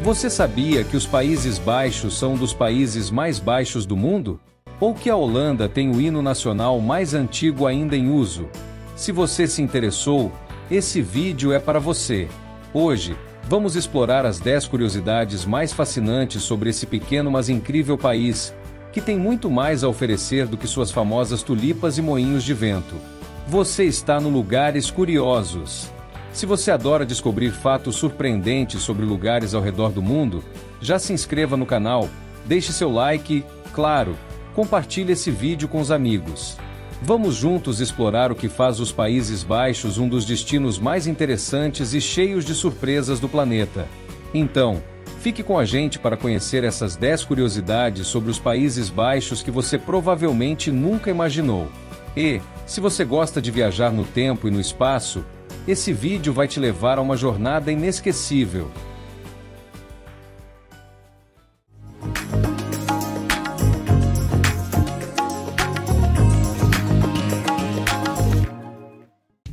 Você sabia que os Países Baixos são um dos países mais baixos do mundo? Ou que a Holanda tem o hino nacional mais antigo ainda em uso? Se você se interessou, esse vídeo é para você. Hoje, vamos explorar as 10 curiosidades mais fascinantes sobre esse pequeno mas incrível país, que tem muito mais a oferecer do que suas famosas tulipas e moinhos de vento. Você está no Lugares Curiosos. Se você adora descobrir fatos surpreendentes sobre lugares ao redor do mundo, já se inscreva no canal, deixe seu like e, claro, compartilhe esse vídeo com os amigos. Vamos juntos explorar o que faz os Países Baixos um dos destinos mais interessantes e cheios de surpresas do planeta. Então, fique com a gente para conhecer essas 10 curiosidades sobre os Países Baixos que você provavelmente nunca imaginou. E, se você gosta de viajar no tempo e no espaço, esse vídeo vai te levar a uma jornada inesquecível.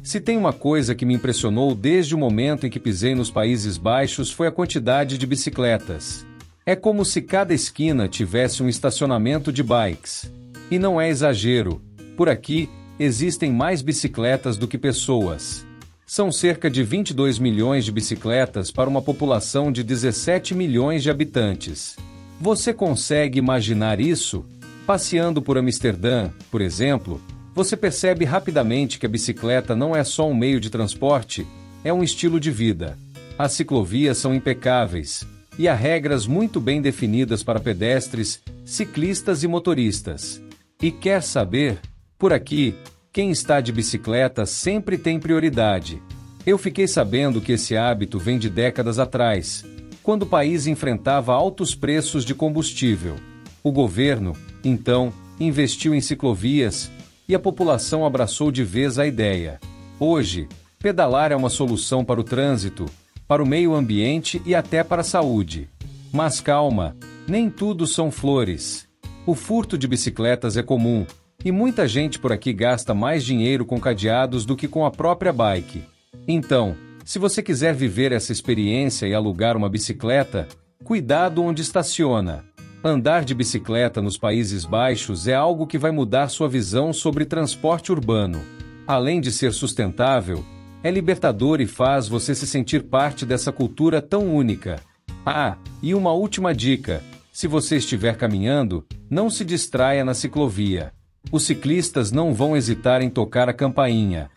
Se tem uma coisa que me impressionou desde o momento em que pisei nos Países Baixos foi a quantidade de bicicletas. É como se cada esquina tivesse um estacionamento de bikes. E não é exagero, por aqui, existem mais bicicletas do que pessoas. São cerca de 22 milhões de bicicletas para uma população de 17 milhões de habitantes. Você consegue imaginar isso? Passeando por Amsterdã, por exemplo, você percebe rapidamente que a bicicleta não é só um meio de transporte, é um estilo de vida. As ciclovias são impecáveis, e há regras muito bem definidas para pedestres, ciclistas e motoristas. E quer saber? Por aqui, quem está de bicicleta sempre tem prioridade. Eu fiquei sabendo que esse hábito vem de décadas atrás, quando o país enfrentava altos preços de combustível. O governo, então, investiu em ciclovias, e a população abraçou de vez a ideia. Hoje, pedalar é uma solução para o trânsito, para o meio ambiente e até para a saúde. Mas calma, nem tudo são flores. O furto de bicicletas é comum, e muita gente por aqui gasta mais dinheiro com cadeados do que com a própria bike. Então, se você quiser viver essa experiência e alugar uma bicicleta, cuidado onde estaciona. Andar de bicicleta nos Países Baixos é algo que vai mudar sua visão sobre transporte urbano. Além de ser sustentável, é libertador e faz você se sentir parte dessa cultura tão única. Ah, e uma última dica: se você estiver caminhando, não se distraia na ciclovia. Os ciclistas não vão hesitar em tocar a campainha.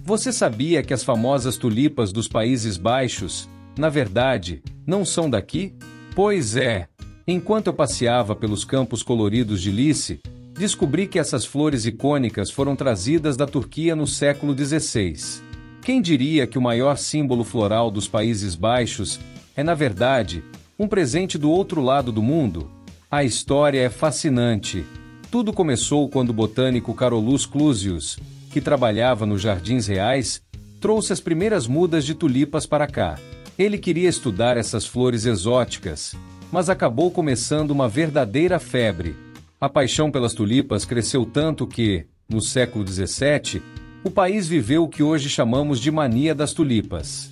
Você sabia que as famosas tulipas dos Países Baixos, na verdade, não são daqui? Pois é. Enquanto eu passeava pelos campos coloridos de Lice, descobri que essas flores icônicas foram trazidas da Turquia no século XVI. Quem diria que o maior símbolo floral dos Países Baixos é, na verdade, um presente do outro lado do mundo? A história é fascinante. Tudo começou quando o botânico Carolus Clusius, que trabalhava nos Jardins Reais, trouxe as primeiras mudas de tulipas para cá. Ele queria estudar essas flores exóticas, mas acabou começando uma verdadeira febre. A paixão pelas tulipas cresceu tanto que, no século XVII, o país viveu o que hoje chamamos de mania das tulipas.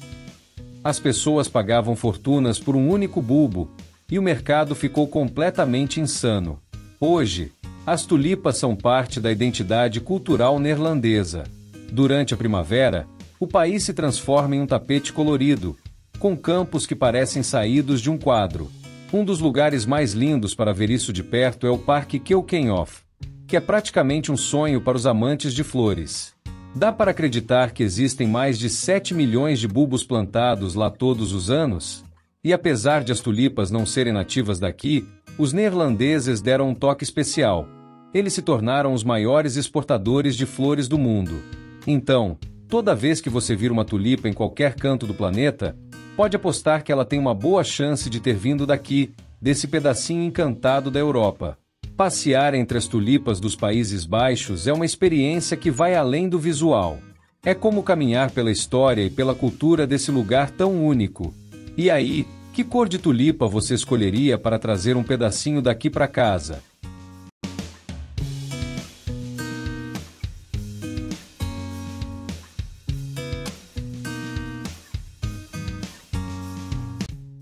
As pessoas pagavam fortunas por um único bulbo, e o mercado ficou completamente insano. Hoje, as tulipas são parte da identidade cultural neerlandesa. Durante a primavera, o país se transforma em um tapete colorido, com campos que parecem saídos de um quadro. Um dos lugares mais lindos para ver isso de perto é o Parque Keukenhof, que é praticamente um sonho para os amantes de flores. Dá para acreditar que existem mais de 7 milhões de bulbos plantados lá todos os anos? E apesar de as tulipas não serem nativas daqui, os neerlandeses deram um toque especial. Eles se tornaram os maiores exportadores de flores do mundo. Então, toda vez que você vir uma tulipa em qualquer canto do planeta, pode apostar que ela tem uma boa chance de ter vindo daqui, desse pedacinho encantado da Europa. Passear entre as tulipas dos Países Baixos é uma experiência que vai além do visual. É como caminhar pela história e pela cultura desse lugar tão único. E aí, que cor de tulipa você escolheria para trazer um pedacinho daqui para casa?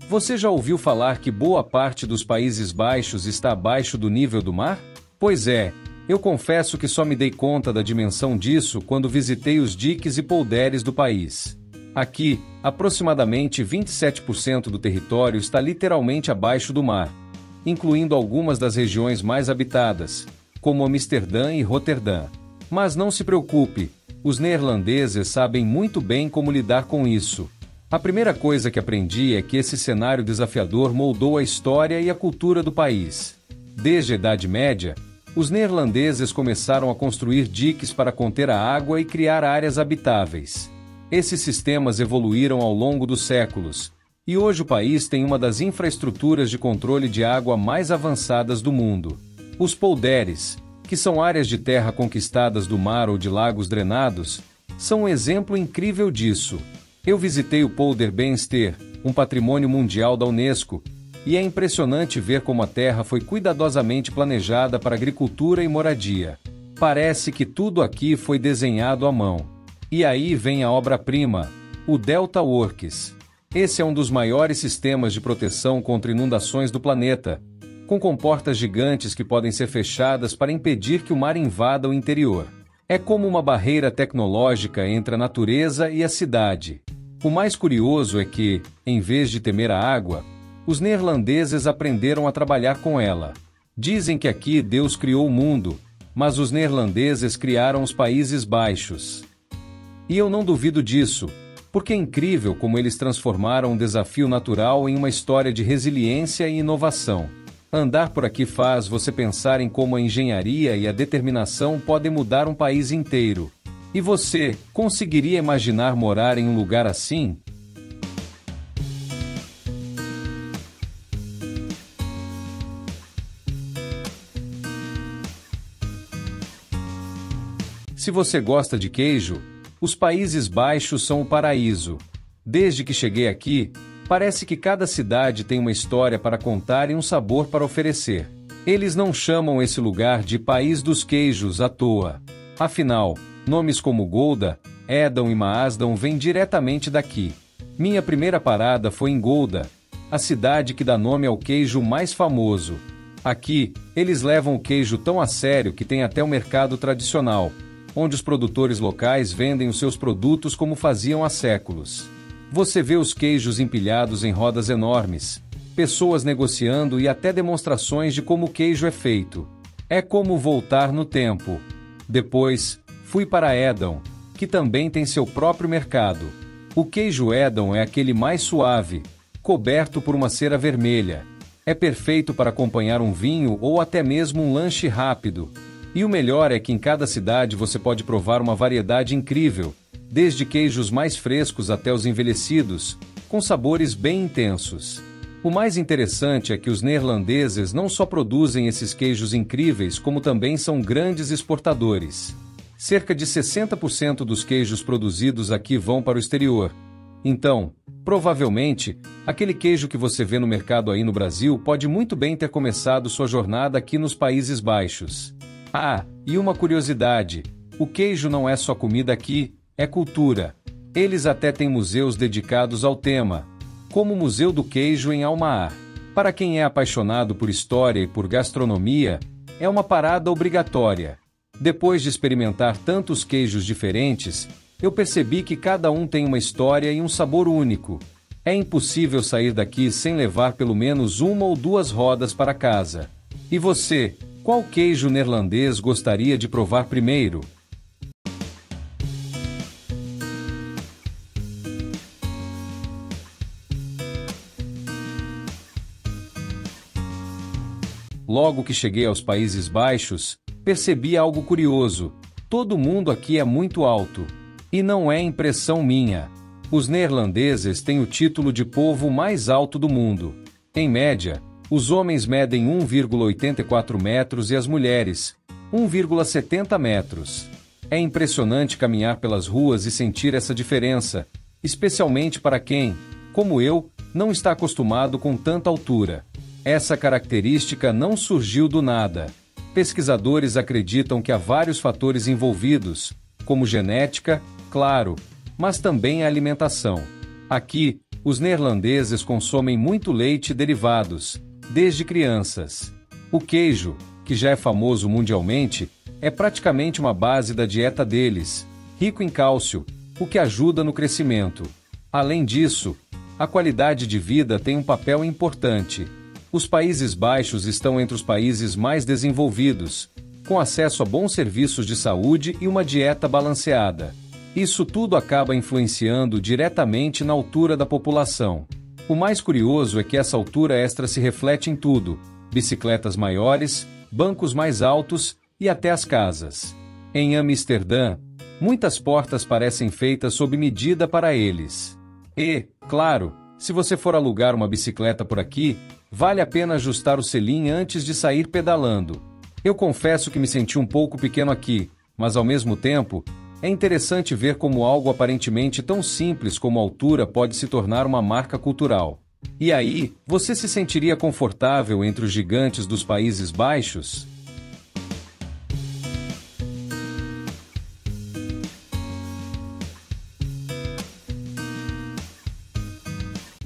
Você já ouviu falar que boa parte dos Países Baixos está abaixo do nível do mar? Pois é, eu confesso que só me dei conta da dimensão disso quando visitei os diques e polders do país. Aqui, aproximadamente 27% do território está literalmente abaixo do mar, incluindo algumas das regiões mais habitadas, como Amsterdã e Roterdã. Mas não se preocupe, os neerlandeses sabem muito bem como lidar com isso. A primeira coisa que aprendi é que esse cenário desafiador moldou a história e a cultura do país. Desde a Idade Média, os neerlandeses começaram a construir diques para conter a água e criar áreas habitáveis. Esses sistemas evoluíram ao longo dos séculos, e hoje o país tem uma das infraestruturas de controle de água mais avançadas do mundo. Os polders, que são áreas de terra conquistadas do mar ou de lagos drenados, são um exemplo incrível disso. Eu visitei o Polder Beemster, um patrimônio mundial da Unesco, e é impressionante ver como a terra foi cuidadosamente planejada para agricultura e moradia. Parece que tudo aqui foi desenhado à mão. E aí vem a obra-prima, o Delta Works. Esse é um dos maiores sistemas de proteção contra inundações do planeta, com comportas gigantes que podem ser fechadas para impedir que o mar invada o interior. É como uma barreira tecnológica entre a natureza e a cidade. O mais curioso é que, em vez de temer a água, os neerlandeses aprenderam a trabalhar com ela. Dizem que aqui Deus criou o mundo, mas os neerlandeses criaram os Países Baixos. E eu não duvido disso, porque é incrível como eles transformaram um desafio natural em uma história de resiliência e inovação. Andar por aqui faz você pensar em como a engenharia e a determinação podem mudar um país inteiro. E você, conseguiria imaginar morar em um lugar assim? Se você gosta de queijo, os Países Baixos são o paraíso. Desde que cheguei aqui, parece que cada cidade tem uma história para contar e um sabor para oferecer. Eles não chamam esse lugar de País dos Queijos à toa. Afinal, nomes como Gouda, Edam e Maasdam vêm diretamente daqui. Minha primeira parada foi em Gouda, a cidade que dá nome ao queijo mais famoso. Aqui, eles levam o queijo tão a sério que tem até o mercado tradicional, onde os produtores locais vendem os seus produtos como faziam há séculos. Você vê os queijos empilhados em rodas enormes, pessoas negociando e até demonstrações de como o queijo é feito. É como voltar no tempo. Depois, fui para Edam, que também tem seu próprio mercado. O queijo Edam é aquele mais suave, coberto por uma cera vermelha. É perfeito para acompanhar um vinho ou até mesmo um lanche rápido. E o melhor é que em cada cidade você pode provar uma variedade incrível, desde queijos mais frescos até os envelhecidos, com sabores bem intensos. O mais interessante é que os neerlandeses não só produzem esses queijos incríveis, como também são grandes exportadores. Cerca de 60% dos queijos produzidos aqui vão para o exterior. Então, provavelmente, aquele queijo que você vê no mercado aí no Brasil pode muito bem ter começado sua jornada aqui nos Países Baixos. Ah, e uma curiosidade, o queijo não é só comida aqui, é cultura. Eles até têm museus dedicados ao tema, como o Museu do Queijo em Almaar. Para quem é apaixonado por história e por gastronomia, é uma parada obrigatória. Depois de experimentar tantos queijos diferentes, eu percebi que cada um tem uma história e um sabor único. É impossível sair daqui sem levar pelo menos uma ou duas rodas para casa. E você, qual queijo neerlandês gostaria de provar primeiro? Logo que cheguei aos Países Baixos, percebi algo curioso. Todo mundo aqui é muito alto. E não é impressão minha. Os neerlandeses têm o título de povo mais alto do mundo. Em média, os homens medem 1,84 metros e as mulheres, 1,70 metros. É impressionante caminhar pelas ruas e sentir essa diferença, especialmente para quem, como eu, não está acostumado com tanta altura. Essa característica não surgiu do nada. Pesquisadores acreditam que há vários fatores envolvidos, como genética, claro, mas também a alimentação. Aqui, Os neerlandeses consomem muito leite e derivados, desde crianças. O queijo, que já é famoso mundialmente, é praticamente uma base da dieta deles, rico em cálcio, o que ajuda no crescimento. Além disso, a qualidade de vida tem um papel importante. Os Países Baixos estão entre os países mais desenvolvidos, com acesso a bons serviços de saúde e uma dieta balanceada. Isso tudo acaba influenciando diretamente na altura da população. O mais curioso é que essa altura extra se reflete em tudo: bicicletas maiores, bancos mais altos e até as casas. Em Amsterdã, muitas portas parecem feitas sob medida para eles. E, claro, se você for alugar uma bicicleta por aqui, vale a pena ajustar o selim antes de sair pedalando. Eu confesso que me senti um pouco pequeno aqui, mas ao mesmo tempo, é interessante ver como algo aparentemente tão simples como a altura pode se tornar uma marca cultural. E aí, você se sentiria confortável entre os gigantes dos Países Baixos?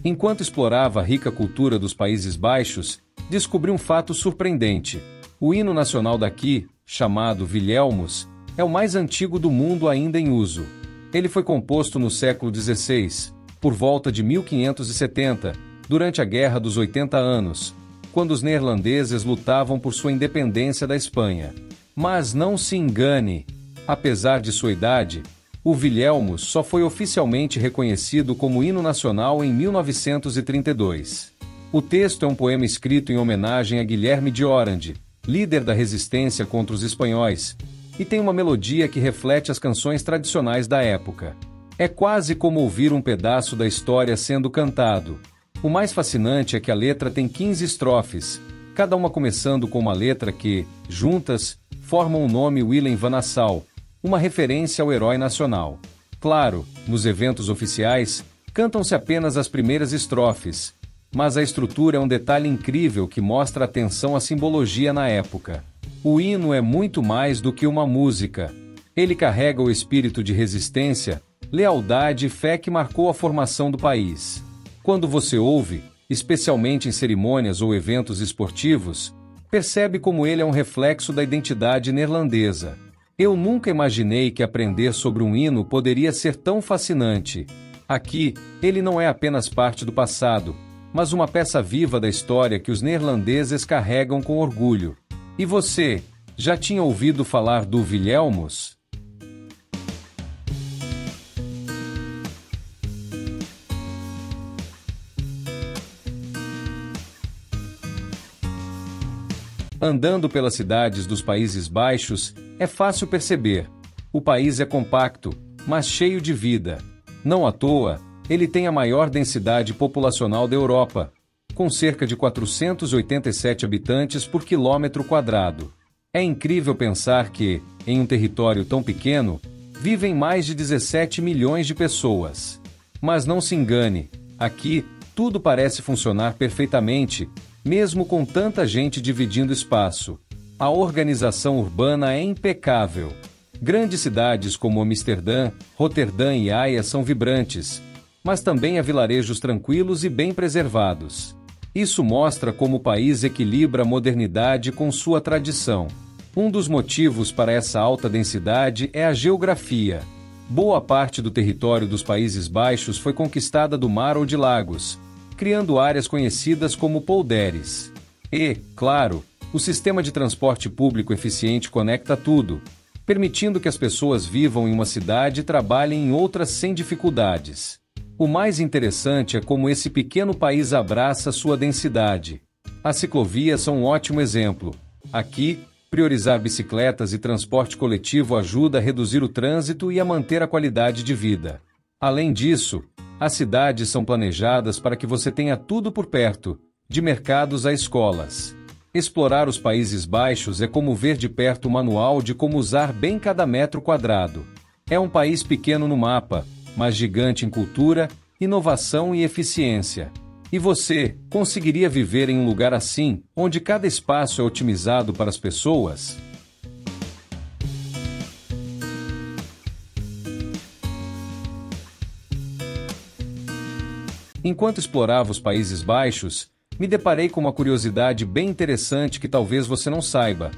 Enquanto explorava a rica cultura dos Países Baixos, descobri um fato surpreendente. O hino nacional daqui, chamado Wilhelmus, é o mais antigo do mundo ainda em uso. Ele foi composto no século XVI, por volta de 1570, durante a Guerra dos 80 Anos, quando os neerlandeses lutavam por sua independência da Espanha. Mas não se engane, apesar de sua idade, o Wilhelmus só foi oficialmente reconhecido como hino nacional em 1932. O texto é um poema escrito em homenagem a Guilherme de Orange, líder da resistência contra os espanhóis, e tem uma melodia que reflete as canções tradicionais da época. É quase como ouvir um pedaço da história sendo cantado. O mais fascinante é que a letra tem 15 estrofes, cada uma começando com uma letra que, juntas, formam o nome Willem van Nassau, uma referência ao herói nacional. Claro, nos eventos oficiais, cantam-se apenas as primeiras estrofes, mas a estrutura é um detalhe incrível que mostra atenção à simbologia na época. O hino é muito mais do que uma música. Ele carrega o espírito de resistência, lealdade e fé que marcou a formação do país. Quando você ouve, especialmente em cerimônias ou eventos esportivos, percebe como ele é um reflexo da identidade neerlandesa. Eu nunca imaginei que aprender sobre um hino poderia ser tão fascinante. Aqui, ele não é apenas parte do passado, mas uma peça viva da história que os neerlandeses carregam com orgulho. E você, já tinha ouvido falar do Wilhelmus? Andando pelas cidades dos Países Baixos, é fácil perceber. O país é compacto, mas cheio de vida. Não à toa, ele tem a maior densidade populacional da Europa, com cerca de 487 habitantes por quilômetro quadrado. É incrível pensar que, em um território tão pequeno, vivem mais de 17 milhões de pessoas. Mas não se engane, aqui, tudo parece funcionar perfeitamente, mesmo com tanta gente dividindo espaço. A organização urbana é impecável. Grandes cidades como Amsterdã, Roterdã e Haia são vibrantes, mas também há vilarejos tranquilos e bem preservados. Isso mostra como o país equilibra a modernidade com sua tradição. Um dos motivos para essa alta densidade é a geografia. Boa parte do território dos Países Baixos foi conquistada do mar ou de lagos, criando áreas conhecidas como polderes. E, claro, o sistema de transporte público eficiente conecta tudo, permitindo que as pessoas vivam em uma cidade e trabalhem em outras sem dificuldades. O mais interessante é como esse pequeno país abraça sua densidade. As ciclovias são um ótimo exemplo. Aqui, priorizar bicicletas e transporte coletivo ajuda a reduzir o trânsito e a manter a qualidade de vida. Além disso, as cidades são planejadas para que você tenha tudo por perto, de mercados a escolas. Explorar os Países Baixos é como ver de perto o manual de como usar bem cada metro quadrado. É um país pequeno no mapa, mas gigante em cultura, inovação e eficiência. E você, conseguiria viver em um lugar assim, onde cada espaço é otimizado para as pessoas? Enquanto explorava os Países Baixos, me deparei com uma curiosidade bem interessante que talvez você não saiba.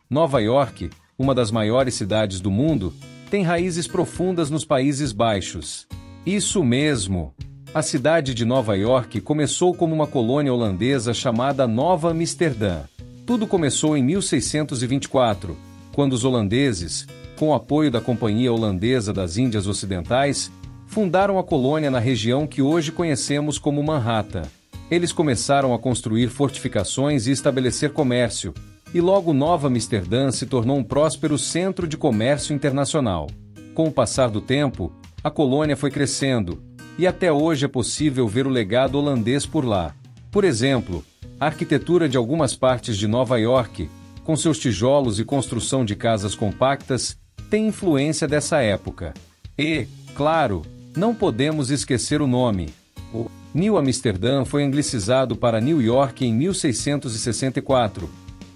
Nova York, uma das maiores cidades do mundo, tem raízes profundas nos Países Baixos. Isso mesmo! A cidade de Nova York começou como uma colônia holandesa chamada Nova Amsterdã. Tudo começou em 1624, quando os holandeses, com o apoio da Companhia Holandesa das Índias Ocidentais, fundaram a colônia na região que hoje conhecemos como Manhattan. Eles começaram a construir fortificações e estabelecer comércio, e logo Nova Amsterdã se tornou um próspero centro de comércio internacional. Com o passar do tempo, a colônia foi crescendo, e até hoje é possível ver o legado holandês por lá. Por exemplo, a arquitetura de algumas partes de Nova York, com seus tijolos e construção de casas compactas, tem influência dessa época. E, claro, não podemos esquecer o nome. O New Amsterdã foi anglicizado para New York em 1664,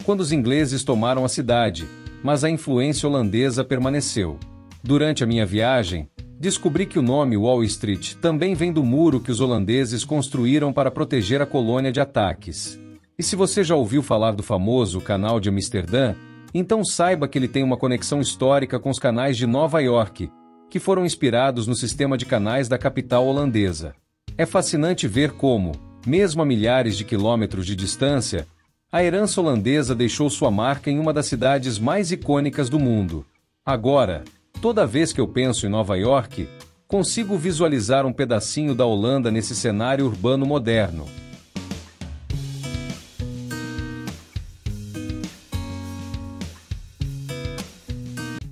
quando os ingleses tomaram a cidade, mas a influência holandesa permaneceu. Durante a minha viagem, descobri que o nome Wall Street também vem do muro que os holandeses construíram para proteger a colônia de ataques. E se você já ouviu falar do famoso Canal de Amsterdã, então saiba que ele tem uma conexão histórica com os canais de Nova York, que foram inspirados no sistema de canais da capital holandesa. É fascinante ver como, mesmo a milhares de quilômetros de distância, a herança holandesa deixou sua marca em uma das cidades mais icônicas do mundo. Agora, toda vez que eu penso em Nova York, consigo visualizar um pedacinho da Holanda nesse cenário urbano moderno.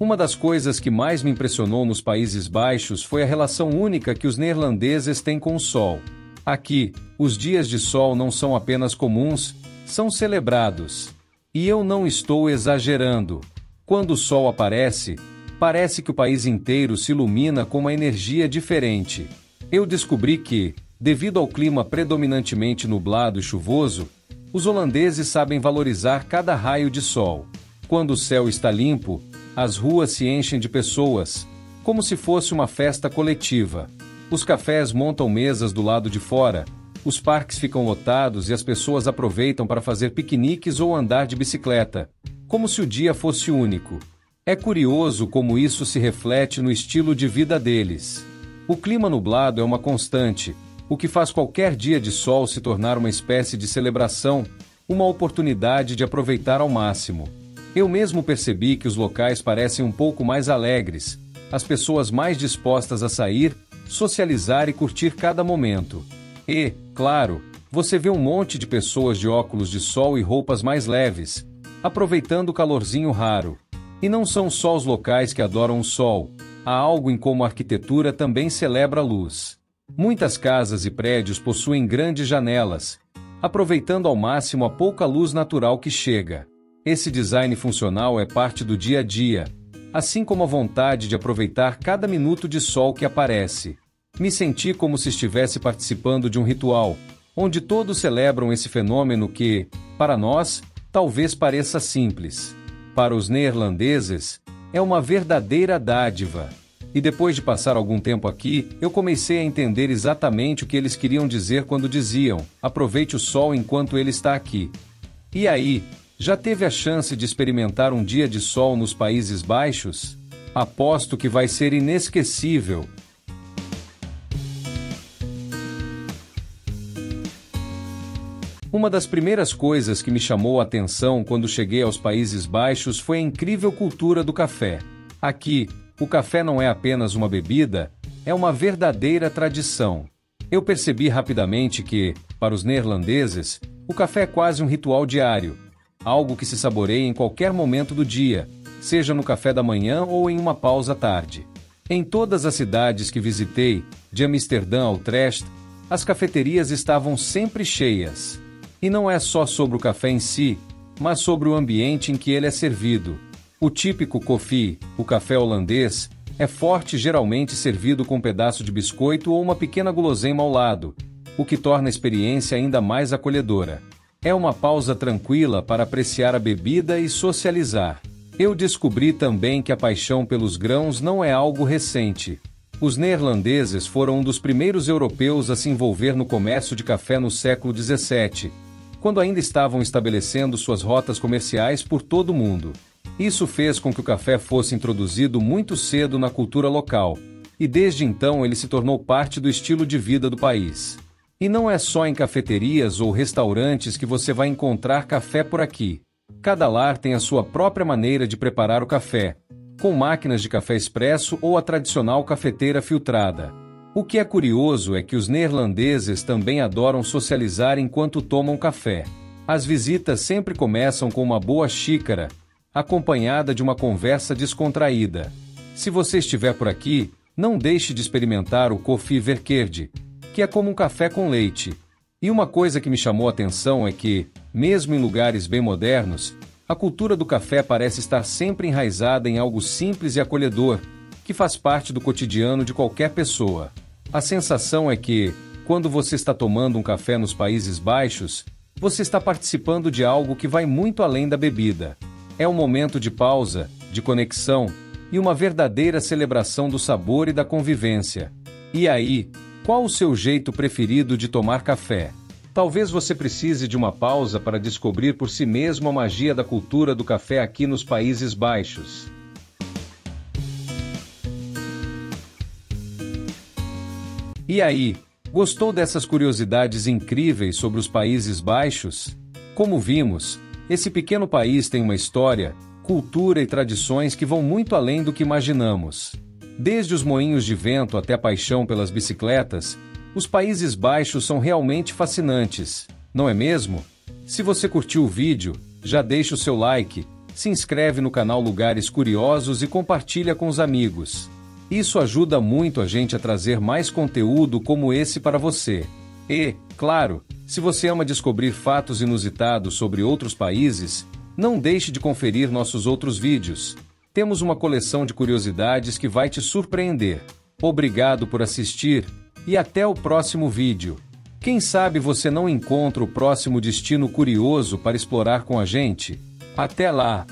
Uma das coisas que mais me impressionou nos Países Baixos foi a relação única que os neerlandeses têm com o sol. Aqui, os dias de sol não são apenas comuns, são celebrados. E eu não estou exagerando. Quando o sol aparece, parece que o país inteiro se ilumina com uma energia diferente. Eu descobri que, devido ao clima predominantemente nublado e chuvoso, os holandeses sabem valorizar cada raio de sol. Quando o céu está limpo, as ruas se enchem de pessoas, como se fosse uma festa coletiva. Os cafés montam mesas do lado de fora, os parques ficam lotados e as pessoas aproveitam para fazer piqueniques ou andar de bicicleta, como se o dia fosse único. É curioso como isso se reflete no estilo de vida deles. O clima nublado é uma constante, o que faz qualquer dia de sol se tornar uma espécie de celebração, uma oportunidade de aproveitar ao máximo. Eu mesmo percebi que os locais parecem um pouco mais alegres, as pessoas mais dispostas a sair, socializar e curtir cada momento. E, claro, você vê um monte de pessoas de óculos de sol e roupas mais leves, aproveitando o calorzinho raro. E não são só os locais que adoram o sol, há algo em como a arquitetura também celebra a luz. Muitas casas e prédios possuem grandes janelas, aproveitando ao máximo a pouca luz natural que chega. Esse design funcional é parte do dia a dia, assim como a vontade de aproveitar cada minuto de sol que aparece. Me senti como se estivesse participando de um ritual, onde todos celebram esse fenômeno que, para nós, talvez pareça simples. Para os neerlandeses, é uma verdadeira dádiva. E depois de passar algum tempo aqui, eu comecei a entender exatamente o que eles queriam dizer quando diziam: aproveite o sol enquanto ele está aqui. E aí, já teve a chance de experimentar um dia de sol nos Países Baixos? Aposto que vai ser inesquecível. Uma das primeiras coisas que me chamou a atenção quando cheguei aos Países Baixos foi a incrível cultura do café. Aqui, o café não é apenas uma bebida, é uma verdadeira tradição. Eu percebi rapidamente que, para os neerlandeses, o café é quase um ritual diário, algo que se saboreia em qualquer momento do dia, seja no café da manhã ou em uma pausa à tarde. Em todas as cidades que visitei, de Amsterdã ao Utrecht, as cafeterias estavam sempre cheias. E não é só sobre o café em si, mas sobre o ambiente em que ele é servido. O típico koffie, o café holandês, é forte e geralmente servido com um pedaço de biscoito ou uma pequena guloseima ao lado, o que torna a experiência ainda mais acolhedora. É uma pausa tranquila para apreciar a bebida e socializar. Eu descobri também que a paixão pelos grãos não é algo recente. Os neerlandeses foram um dos primeiros europeus a se envolver no comércio de café no século XVII, quando ainda estavam estabelecendo suas rotas comerciais por todo o mundo. Isso fez com que o café fosse introduzido muito cedo na cultura local, e desde então ele se tornou parte do estilo de vida do país. E não é só em cafeterias ou restaurantes que você vai encontrar café por aqui. Cada lar tem a sua própria maneira de preparar o café, com máquinas de café expresso ou a tradicional cafeteira filtrada. O que é curioso é que os neerlandeses também adoram socializar enquanto tomam café. As visitas sempre começam com uma boa xícara, acompanhada de uma conversa descontraída. Se você estiver por aqui, não deixe de experimentar o koffie verkeerd, que é como um café com leite. E uma coisa que me chamou a atenção é que, mesmo em lugares bem modernos, a cultura do café parece estar sempre enraizada em algo simples e acolhedor, que faz parte do cotidiano de qualquer pessoa. A sensação é que, quando você está tomando um café nos Países Baixos, você está participando de algo que vai muito além da bebida. É um momento de pausa, de conexão e uma verdadeira celebração do sabor e da convivência. E aí, qual o seu jeito preferido de tomar café? Talvez você precise de uma pausa para descobrir por si mesmo a magia da cultura do café aqui nos Países Baixos. E aí, gostou dessas curiosidades incríveis sobre os Países Baixos? Como vimos, esse pequeno país tem uma história, cultura e tradições que vão muito além do que imaginamos. Desde os moinhos de vento até a paixão pelas bicicletas, os Países Baixos são realmente fascinantes, não é mesmo? Se você curtiu o vídeo, já deixa o seu like, se inscreve no canal Lugares Curiosos e compartilha com os amigos. Isso ajuda muito a gente a trazer mais conteúdo como esse para você. E, claro, se você ama descobrir fatos inusitados sobre outros países, não deixe de conferir nossos outros vídeos. Temos uma coleção de curiosidades que vai te surpreender. Obrigado por assistir e até o próximo vídeo. Quem sabe você não encontra o próximo destino curioso para explorar com a gente? Até lá!